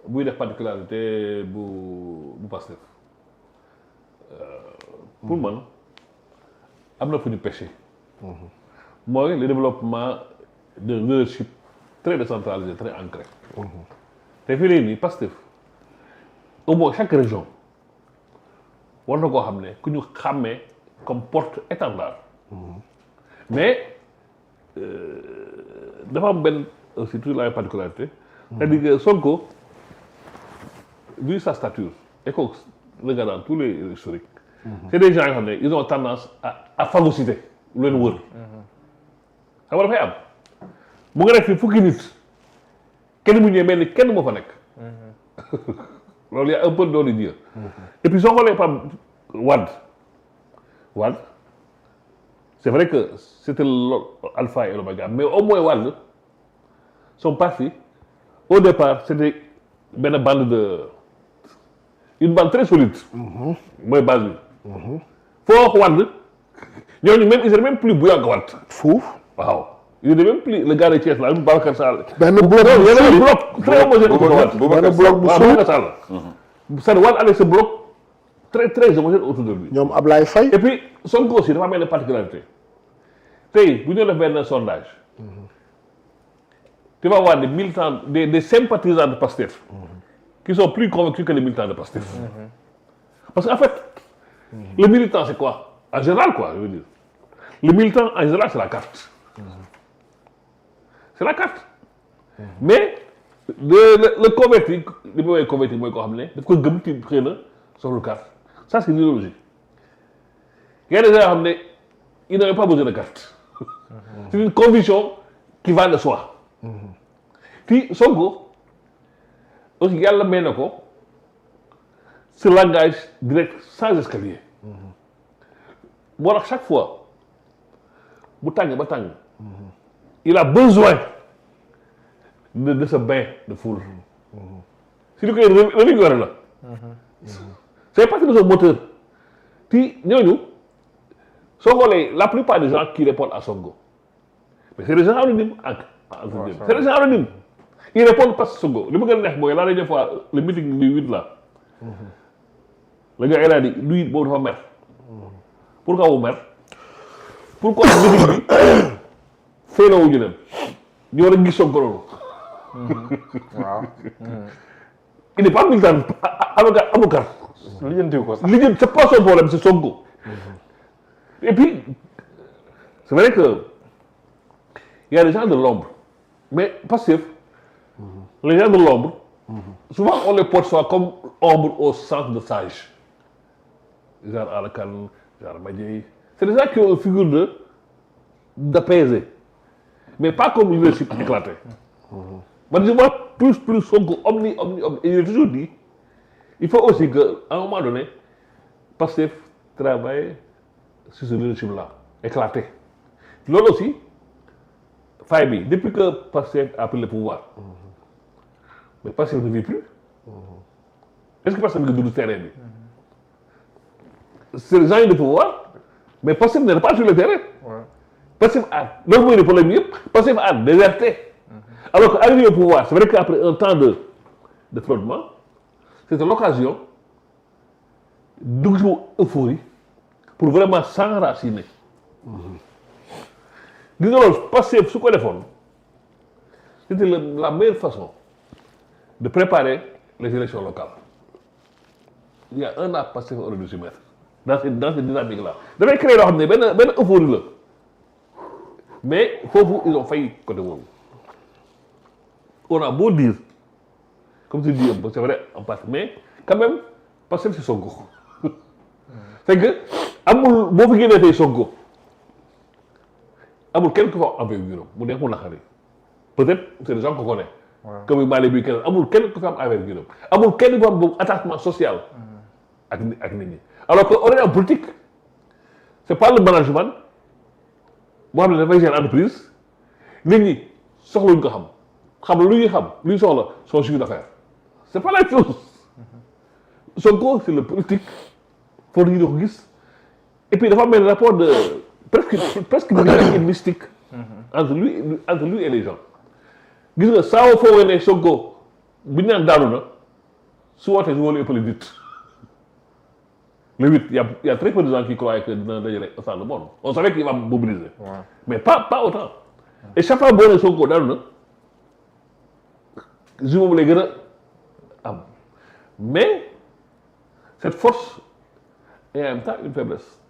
buy def particularité bu Pastef pour man am na fu ñu pêché. mooy le développement de leadership très décentralisé très ancré. te fii nii Pastef au moins chaque région war na koo xam ne ku ñu xàmmee comme porte-étendard. mais dafa am benn aussi toujours la particularité. c'est-à-dire que Sonko vu sa stature et que regardant tous les historiques. c'est des gens yoo xam ne ils ont tendance à phagocyter lu leen wër. xam nga dafay am mu nga nekk fii fukki nit kenn mu ñëwee mel ni kenn moo fa nekk. loolu y a un peu d'ordre dire. et puis soo xoolee Pape Wade c'est vrai que c'était l'alpha et l'oméga mais au moins Wade son parti au départ c'était benn une bande très solide. mooy base bi. foo wax Wade ñooñu même ils étaient même plus bouillants que Wade. Fuuf. waaw il était même plus le gars de Thiès là Babacar Sall. benn bloc très homogène. benn bloc bu Babacar Sall. c'est-à-dire Wade avec ce bloc très très homogène autour de lui. ñoom Ablaye Faye. et puis Sonko aussi dafa am benn particularité tey bu ñu def benn sondage. tu vas voir des militants des sympathisants de Pastef. qui sont plus convaincus que les militants de Pastef. Parce qu'en fait, le militant c'est quoi? En général quoi, je veux dire. Le militant en général c'est la carte. C'est la carte. Mais le converti, li may converti mooy koo xam ne daf ko gëm ci xëy na soxla carte. Ça c'est l'idéologie. Il y a des gens yoo xam ne ils n'avaient pas besoin de carte. C'est une conviction qui va de soi. Puis Sonko aussi yàlla may na ko ce langage direct sans escalier. moo tax chaque fois bu tàng ba tàng. il a besoin de ce bain de foule. si li koy revigorer la. c'est parce que de son moteur. ti ñooñu soo xoolee la plupart des gens qui répondent à Sonko mais c'est des gens anonymes c'est des gens anonymes. Ils répondent pas Sonko li ma gën a neex mooy la dernière fois le meeting du 8 là. le gars il a dit lui boobu dafa mer. pourquoi mu mer pourquoi meeting bi feeñoo ñu dem ñu war a gis Sonko loolu. waaw. il n'est pas militant amul carte. lijjantiw ko sax. c'est pas son problème c'est Sonko. et puis c'est vrai que il y a des gens de l'ombre mais Pastef les gens de l'ombre souvent on les porte soit comme ombre au sens de sage genre Alakan genre Madiaye c'est des gens qui ont une figure d'apaiser mais pas comme leadership éclaté. Man je vois plus Sonko omni et il a toujours dit il faut aussi que à un moment donné Pastef travaille sur ce leadership là éclaté loolu aussi faille bi depuis que Pastef a pris le pouvoir mais Pastef ne vit plus. est-ce que Pastef nga dund terrain bi. c'est les gens de pouvoir mais Pastef n'est pas sur le terrain. Pastef a loolu mooy le problème yëpp Pastef a déserté. alors que arrivé au pouvoir c'est vrai qu'après un temps de flottement c'était l'occasion dugg ci euphorie pour vraiment s'enraciner. gis nga loolu Pastef su ko defoon c'était la meilleure façon de préparer les élections locales. Il y a un an Pastef aurait dû s'y mettre dans cette dynamique là dafay créer loo xam ne benn euphorie la mais foofu ils ont failli côté boobu. on a beau dire comme tu dis un peu c'est vrai en partie mais quand même Pastef c'est Sonko. c'est que amul boo fi génnee tey Sonko amul kenn ku fa am envergure mu neex mu naqari peut-être c'est des gens qu'on connaît. comme Malick bi kenn amul kenn ku fa am envergure amul kenn ku am boobu attachement social. ak nit ñi alors que on est en politique c'est pas le management boo xam ne dafay gérer entreprise nit ñi soxluñ ko xam lu ñuy xam lu ñu soxla son chiffre d'affaires c'est pas la même chose. Sonko c'est le politique foofu ñu ko gis et puis dafa am un rapport de presque mystique entre lui et les gens gis nga saa woo foogee ne Sonko bi ñu naan daanu na su wootee su wóolu ëppale nit le 8 il y a très peu de gens qui croyaient que dina dajale autant de monde on savait qu'il va mobiliser. Mais pas autant. Et chaque fois boo nee Sonko daanu na jour boobu lay gën a am mais cette force est en même temps une faiblesse.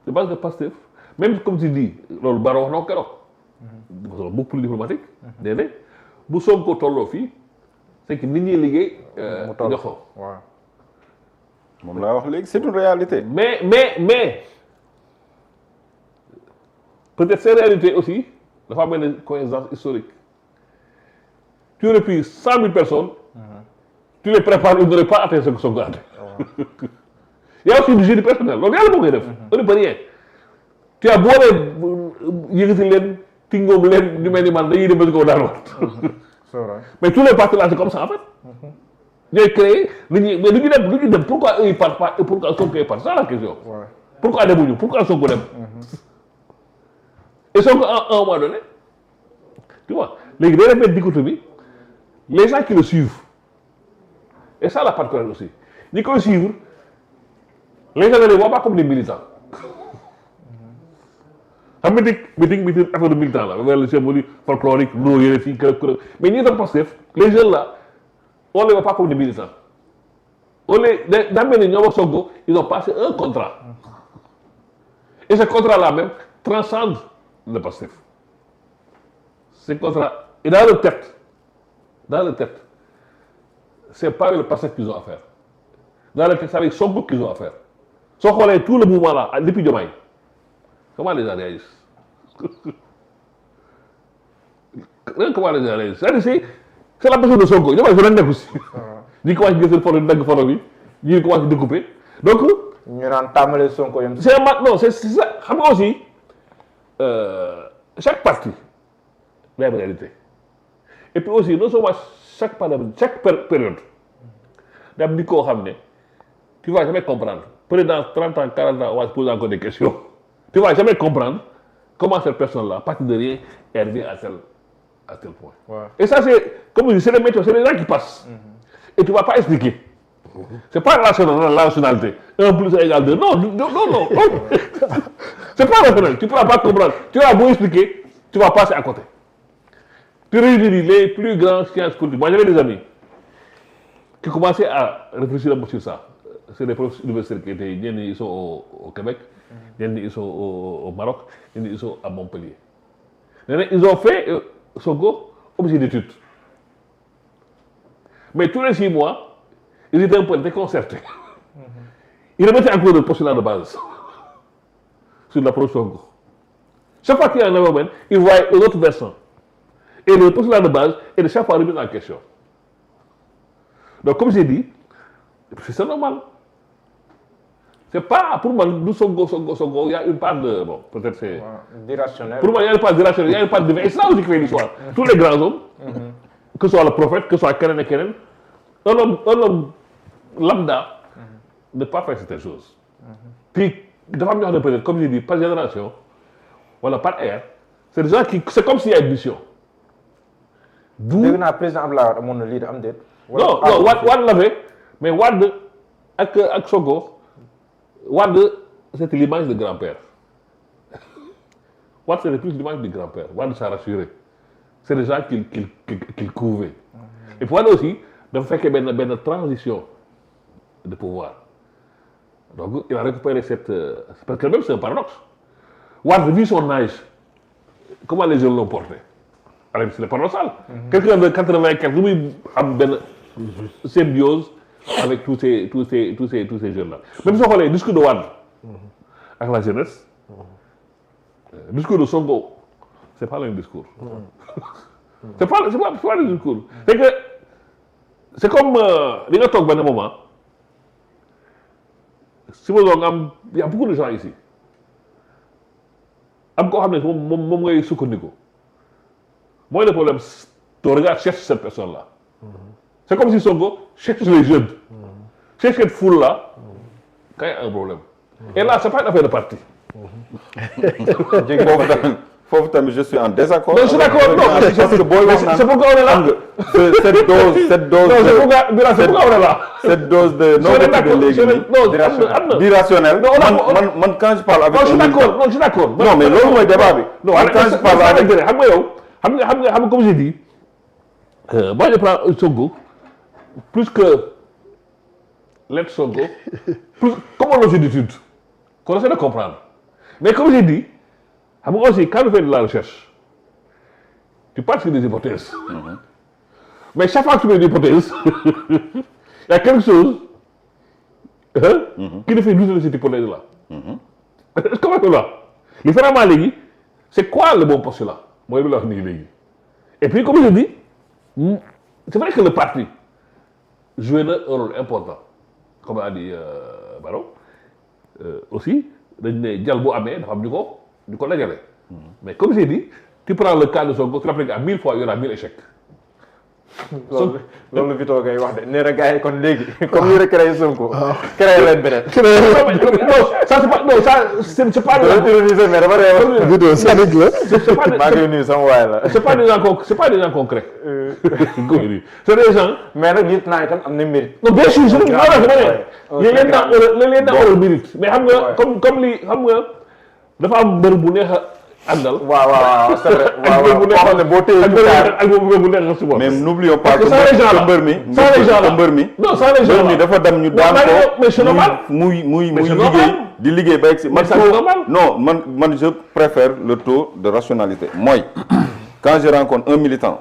Je pense que Pastef même comme tu dis loolu Bara wax na ko keroog. beaucoup plus diplomatique. déedéet bu Sonko tolloo fii c'est que nit ñi liggéey. mu toll jox ko. waaw moom laa wax léegi c'est une réalité. mais peut-être ces réalités aussi dafa am benn coïncidence historique. Tu aurais pris 100 000 personnes. Tu les prépares ils n'auraient pas atteint ce que Sonko a atteint. Il y a aussi du génie personnel loolu yàlla moo koy def. on ne peut rien. tu as boo yëkkati leen tingoom leen ñu mel ni man dañuy dem ba ci kaw daal c'est vrai. mais tous les partis là c'est comme ça en fait. ñooy créé lu ñuy mais lu ñu dem pourquoi eux ils partent pas et pourquoi Sonko yi part c'est ça la question. Ouais. Pourquoi demuñu pourquoi Sonko dem. Et Sonko à un moment donné tu vois léegi day def benn dichotomie les gens qui le suivent et ça la particularité aussi ñi koy suivre les gens ne les voient pas comme des militants. xam nga meeting affaire de militant la wala symbolique folklorique loo yële fii kërëb mais ñi doon Pastef les jeunes là on les voit pas comme des militants on les daa mel ni ñoom ak Sonko ils ont passé un contrat et ce contrat là même transcende le Pastef ce contrat et dans le tête c'est pas avec le Pastef qu'ils ont affaire dans le tête c'est avec Sonko qu'ils ont affaire soo xoolee tout le mouvement là depuis Diomaye comment les gens réagissent comment les gens réagissent c'est la personne de Sonko Diomaye fa nekk aussi ñi commencé gis seen photo di dagg photo bi ñi commencé découper donc ñu naan tàmbalee Sonko yam. c'est non c'est ça xam nga aussi chaque parti day am réalité et puis aussi non seulement chaque période day am nit koo xam ne tu vas jamais comprendre peut-être dans 30 ans 40 ans on va se poser encore des questions tu vas jamais comprendre comment cette personne-là partir de rien est arrivée à tel point. Ouais. Et ça c'est comme je dis c'est les méthodes c'est les gens qui passent. Et tu vas pas expliquer. C'est pas la nationalité 1 plus 1 égale 2 non c'est pas rationnel tu pourras pas comprendre tu vas beau expliquer tu vas passer à côté. Tu réunis les plus grands sciences politiques moi j'avais des amis qui commençaient à réfléchir un peu sur ça c'est des professeurs universitaires qui étaient ñenn ñi ils sont au Québec ñenn ñi ils sont au Maroc ñenn ñi ils sont à Montpellier ils ont fait Sonko objet d'étude mais tous les 6 mois ils étaient un peu déconcertés ils remettaient en cause le postulat de base sur l'approche Sonko chaque fois qu'il y a un événement ils voient un autre versant et le postulat de base est de chaque fois remis en question donc comme j'ai dit c'est normal c'est pas pour moi du Sonko il y a une part de bon peut-être c'est d'irrationnel. Pour moi il y a une part d'irrationnel il y a une part de et c'est là aussi qui fait l'histoire tous les grands hommes que ce soit le prophète que ce soit keneen ak keneen un homme lambda ne pas faire certaines choses puis dafa am ñoo xam ne peut-être comme je dis par génération wala par ère c'est des gens qui c'est comme s'il y a une mission dégg naa président Abdoulaye Wade amoon na lii de am déet. non Wade l'avait mais Wade ak Sonko Wade c'était l'image de grand-père Wade c'était plus l'image du grand-père Wade ça rassurait c'est des gens qu'il couvait et puis Wade aussi dafa fekkee benn transition de pouvoir donc il a récupéré cette parce que même c'est un paradoxe Wade vu son âge comment les jeunes l'ont porté alors c'est paradoxal quelqu'un de 80 et quelques lu muy am benn symbiose avec tous ces jeunes-là même soo xoolee discours de Wade ak la jeunesse discours de Sonko c'est pas le même discours c'est pas le discours c'est que c'est comme li nga toog benn moment si ma doon am y a beaucoup de gens ici am koo xam ne moom ngay sukkandiku mooy le problème ton regard cherche cette personne-là c'est comme si Sonko cherche les jeunes cherche cette foule-là quand il y a un problème et là c'est pas une affaire de parti foofu tamit je suis en désaccord. non je suis d'accord non parce que booy wax naan c'est pourquoi on est là. cette dose non c'est pourquoi on est là. cette dose de non d'irrationnel. man quand je parle avec. non je suis d'accord. non mais loolu mooy débat bi. non quand je parle avec xam nga yow xam nga comme j'ai dit moi je prends Sonko plus que l'être Sonko plus comme un objet d'étude qu'on essaie de comprendre mais comme j'ai dit xam nga aussi quand tu fais de la recherche tu pars sur des hypothèses mais chaque fois que tu mets une hypothèse il y a quelque chose qui te fait douter de cette hypothèse là est-ce que tu là li vraiment léegi c'est quoi le bon postulat mooy bi la wax nii léegi et puis comme je dis c'est vrai que le parti joué na un rôle important comme a dit Baro aussi dañ ne jal bu amee dafa am ñu ko dajale mais comme j'ai dit tu prends le cas de Sonko tu l'appliques à 1000 fois il y aura 1000 échecs. loolu Vito ngay wax de nee na gars yi kon léegi comme ñu recréé Sonko. créé leen beneen. non ça c'est pas non ça c'est pas. mais dafa réew. Vito Sadik la. c'est pas maa ngi nuyu sama waay la. c'est pas des gens concrets. c'est des gens. mais nag nit naa itam am na mérite. non bien sûr je ne leen naa war a mérite mais xam nga comme li xam nga dafa am mbër bu neex a àndal. waaw c'est vrai waaw bu neex ne boo téye ak bu neex a suba. mais n'oublions pas que mbër mi non sans les gens mi dafa dem ñu daan ko muy liggéey ba egg si man je préfère le taux de rationalité mooy quand je rencontre un militant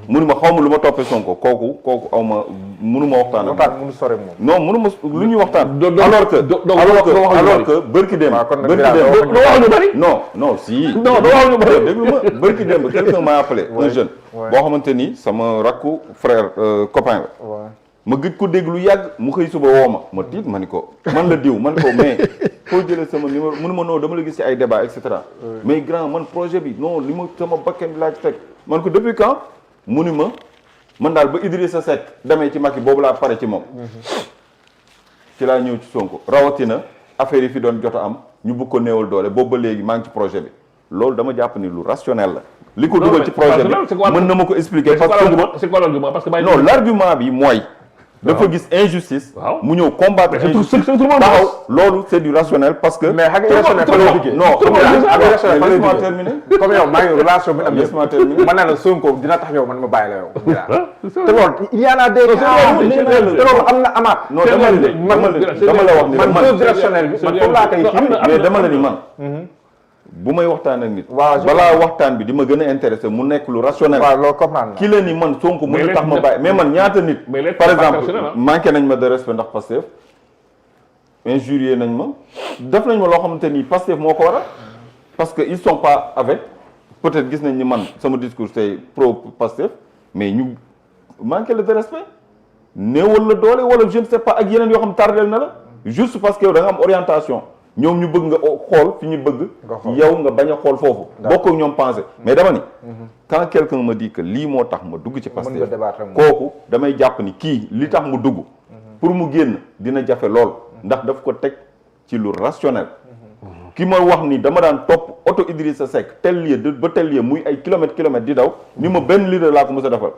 mënuma xaw ma lu ma toppee Sonko kooku aw ma mënuma waxtaan ak mënu sore moom non mënuma lu ñuy waxtaan alors que bërki démb non si déglu ma bërki démb quelqu'un m'a appelé un jeune boo xamante ni sama rakku frère copain la ma gëj ko dégg lu yàgg mu xëy suba woo ma tiit ma ni ko man la diw man ko mais foo jëlee sama numéro mënu ma non dama la gis ci ay débat et cetera mais grand man projet bi non li ma sama bakken bi laa ci teg man ko depuis quand mu ni ma man daal ba Idrissa Seck demee ci Macky boobu laa pare ci moom ci laa ñëw ci Sonko rawatina affaire yi fi doon jot a am ñu bëgg ko néewal doole boobu ba léegi maa ngi ci projet bi loolu dama jàpp ni lu rationnel la li ko dugal ci projet bi mën na ma ko expliquer parce que c'est quoi l'argument parce que non l'argument bi mooy dafa gis injustice mu ñëw combattre injustice taxaw loolu c'est du rationnel parce que mais xam nga rationnel fa la liggéey non laisse-moi terminer comme yow maa ngi relation bi am laisse-moi terminer man naa la Sonko dina tax yow man ma bàyyi la yow te loolu il y en a des cas te loolu am na amaat non dama la wax ni man dose rationnel bi man foofu laa koy kii mais dama la ni man bu may waxtaan ak nit balaa waxtaan bi di ma gën a intéressé mu nekk lu rationnel waaw loolu comprendre ki la ni man Sonko mën na tax ma bàyyi mais man ñaata nit par exemple manqué nañ ma de respect ndax Pastef injurié nañ ma def nañ ma loo xamante ni Pastef moo ko waral parce que ils sont pas avec peut-être gis nañ ni man sama discours c'est pro Pastef mais ñu manqué la de respect néewal la doole wala je ne sais pas ak yeneen yoo xam tardel na la juste parce que yow da nga am orientation ñoom ñu bëgg nga xool fi ñu bëgg yow nga bañ a xool foofu bokk ak ñoom pensé mais dama ni quand quelqu'un me dit que lii moo tax ma dugg ci Pastef kooku damay jàpp ni kii li tax mu dugg pour mu génn dina jafe lool ndax daf ko teg ci lu rationnel ki ma wax ni dama daan topp oto Idrissa Seck tel lieu ba tel lieu muy ay kilomètres di daw ni ma benn leader laa ko mës a defal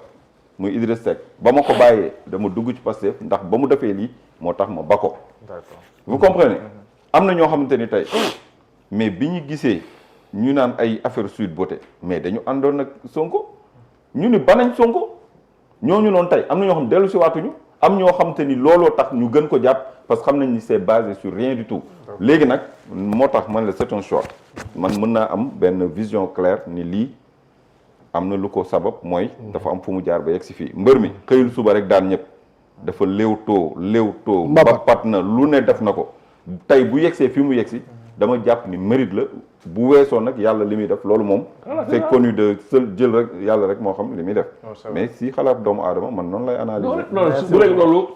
muy Idrissa Seck ba ma ko bàyyee dama dugg ci Pastef ndax ba mu defee lii moo tax ma ba ko vous comprenez am na ñoo xamante ni tey mais bi ñu gisee ñu naan ay affaire Sweet Beauté mais dañu àndoon nag Sonko ñu ni banañ Sonko ñooñu noonu tey am na ñoo xam dellu si waatuñu am ñoo xamante ni looloo tax ñu gën ko jàpp parce que xam nañ ni c'est basé sur rien du tout léegi nag moo tax man la c'est un choix man mën naa am benn vision claire ni lii am na lu ko sabab mooy dafa am fu mu jaar ba yegg si fii mbër mi xëyul suba rek daan ñëpp dafa léewtoo ba pat na lu ne def na ko tey bu yegsee fi mu yegsi dama jàpp ni mérite la bu weesoo nag yàlla li muy def loolu moom c'est connu de seul jël rek yàlla rek moo xam li muy def mais si xalaat doomu aadama man noonu lay analyser non bu léegi loolu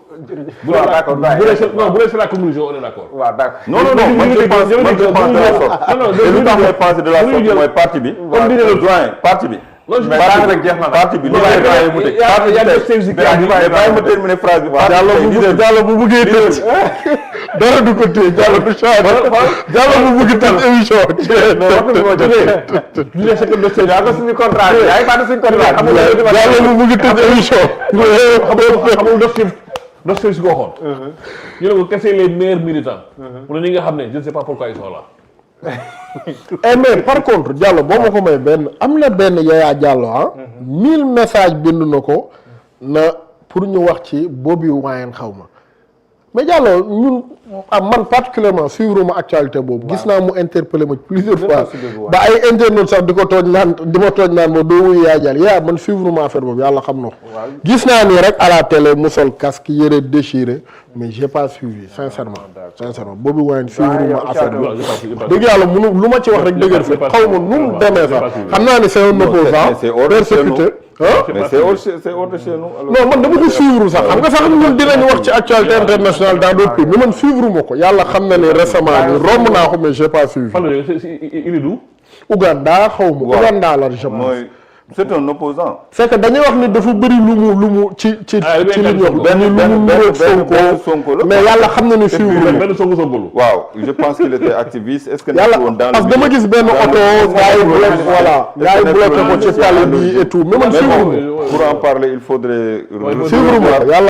bu dee c'est la conclusion on est d'accord waaw d'accord non man je pense de la sorte et lu tax may penser de la sorte mooy parti bi doyen parti bi parti bi bàyyi ma terminer phrase bi. Diallo bu bëggee tëj dara du ko téye Diallo du change Diallo bu bëgg tëj émission. suñu contrat bi yaa ngi fàtte suñu contrat. Diallo bu bëgg tëj émission. xamul dossier si ko waxoon. ñu ne ko quels sont les meilleurs militants. mu ne ñi nga xam ne je ne sais pas pourquoi ils sont là. Mais par contre Diallo boo ma ko may benn am na benn Yaya Diallo 1000 messages bind na ko na pour ñu wax ci Bobi Wine xaw ma mais Diallo ñun man particulièrement suivre ma actualité boobu. gis naa mu interpellé ma plusieurs fois. ba ay internautes sax di ko tooñ naan di ma tooñ naan ma doo wuyu Yaya Diallo yaa man suivre ma affaire boobu yàlla xam na ko. gis naa ni rek à la télé mu sol casque yére déchiré mais j'ai pas suivi sincèrement Bobi Wine suivre ma affaire bi. dëgg yàlla munu lu ma ci wax rek dëgër fi xaw ma nu mu demee sax xam naa ni c'est un opposant persécuté. mais c'est hors de chez nous. non man dama ko suivre sax xam nga sax ñun dinañ wax ci actualité internationale dans d'autres pays mais man suivre ma ko yàlla xam na ne récemment ni romb naa ko mais j'ai pas suivi. fan la il est d'où? Ouganda xaw ma Ouganda la je pense. c'est un opposant. c'est que dañuy wax ni dafa bëri lu mu ci li ñu wax. benn Sonko mais yàlla xam na ne suivre benn Sonko waaw je pense qu'il était activiste. est-ce que yàlla parce que dama gis benn oto gars yi bloqué voilà gars yi bloqué ko ci tali bi et tout mais man suivre pour en parler il faudrait. suivre ma yàlla